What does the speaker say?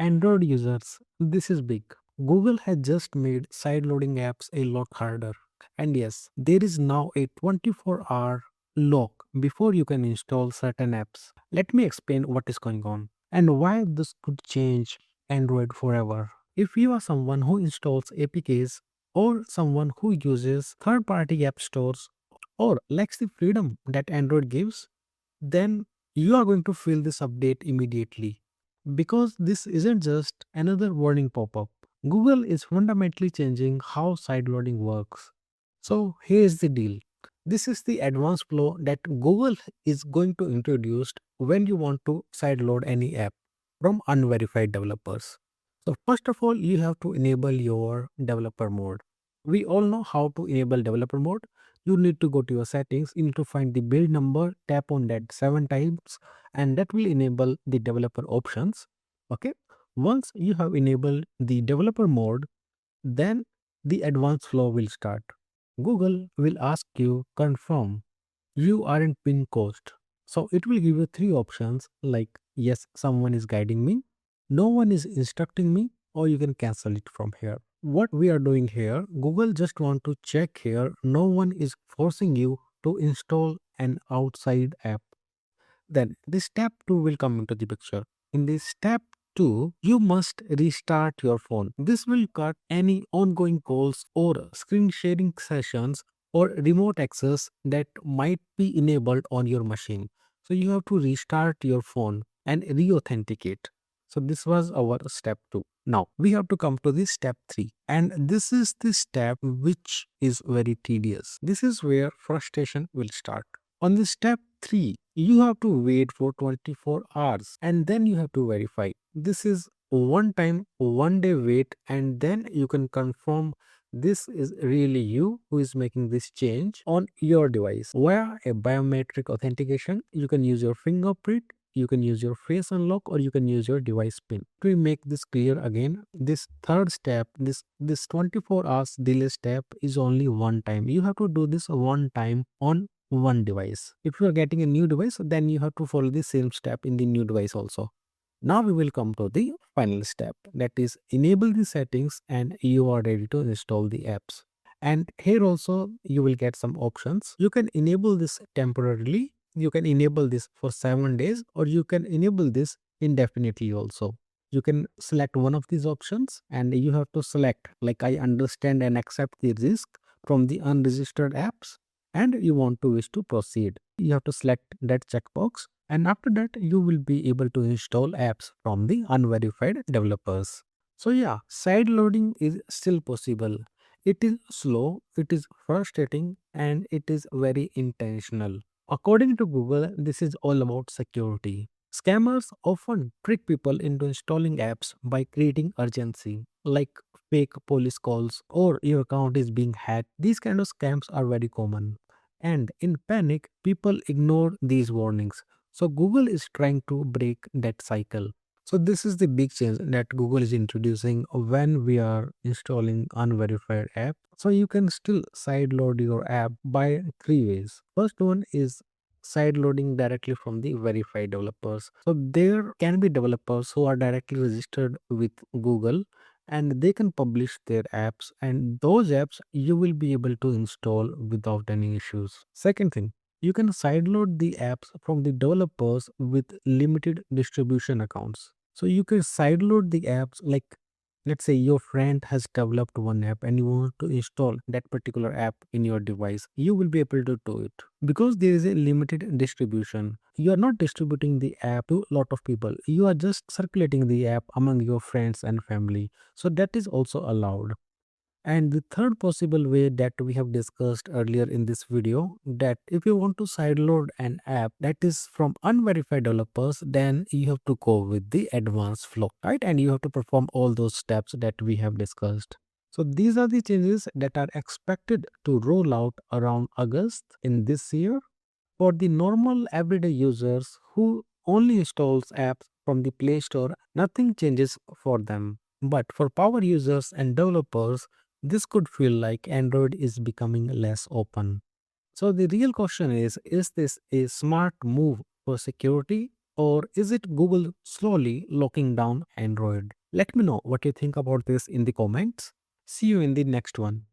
Android users, this is big. Google has just made sideloading apps a lot harder. And yes, there is now a 24-hour lock before you can install certain apps. Let me explain what is going on and why this could change Android forever. If you are someone who installs APKs or someone who uses third party app stores or likes the freedom that Android gives, then you are going to feel this update immediately. Because this isn't just another warning pop up. Google is fundamentally changing how sideloading works. So here's the deal. This is the advanced flow that Google is going to introduce when you want to sideload any app from unverified developers. So first of all, you have to enable your developer mode. We all know how to enable developer mode. You need to go to your settings, you need to find the build number, tap on that 7 times, and that will enable the developer options. Okay. Once you have enabled the developer mode, then the advanced flow will start. Google will ask you confirm you aren't being coached. So it will give you three options like yes, someone is guiding me, no one is instructing me, or you can cancel it from here. What we are doing here, Google just want to check here no one is forcing you to install an outside app. Then this step 2 will come into the picture. In this step 2, you must restart your phone. This will cut any ongoing calls or screen sharing sessions or remote access that might be enabled on your machine. So you have to restart your phone and re-authenticate. So this was our step 2. Now we have to come to the step 3, and this is the step which is very tedious. This is where frustration will start. On the step 3, you have to wait for 24 hours and then you have to verify. This is one time, one day wait, and then you can confirm this is really you who is making this change on your device. Via a biometric authentication, you can use your fingerprint, you can use your face unlock, or you can use your device pin. To make this clear again, this third step, this 24 hours delay step is only one time. You have to do this one time on one device. If you are getting a new device, then you have to follow the same step in the new device also. Now we will come to the final step, that is enable the settings and you are ready to install the apps. And here also you will get some options. You can enable this temporarily, you can enable this for 7 days, or you can enable this indefinitely also. You can select one of these options and you have to select like I understand and accept the risk from the unregistered apps, and you want to wish to proceed. You have to select that checkbox, and after that you will be able to install apps from the unverified developers. So yeah, side loading is still possible. It is slow, it is frustrating, and it is very intentional. According to Google, this is all about security. Scammers often trick people into installing apps by creating urgency, like fake police calls or your account is being hacked. These kind of scams are very common. And in panic, people ignore these warnings. So Google is trying to break that cycle. So this is the big change that Google is introducing when we are installing unverified app. So you can still sideload your app by three ways. First one is side loading directly from the verified developers. So there can be developers who are directly registered with Google and they can publish their apps, and those apps you will be able to install without any issues. Second thing, you can sideload the apps from the developers with limited distribution accounts. So you can sideload the apps like, let's say your friend has developed one app and you want to install that particular app in your device, you will be able to do it. Because there is a limited distribution, you are not distributing the app to a lot of people. You are just circulating the app among your friends and family. So that is also allowed. And the third possible way that we have discussed earlier in this video, that if you want to sideload an app that is from unverified developers, then you have to go with the advanced flow, right? And you have to perform all those steps that we have discussed. So these are the changes that are expected to roll out around August in this year. For the normal everyday users who only installs apps from the Play Store, nothing changes for them. But for power users and developers, this could feel like Android is becoming less open. So the real question is this a smart move for security, Or is it Google slowly locking down Android? Let me know what you think about this in the comments. See you in the next one.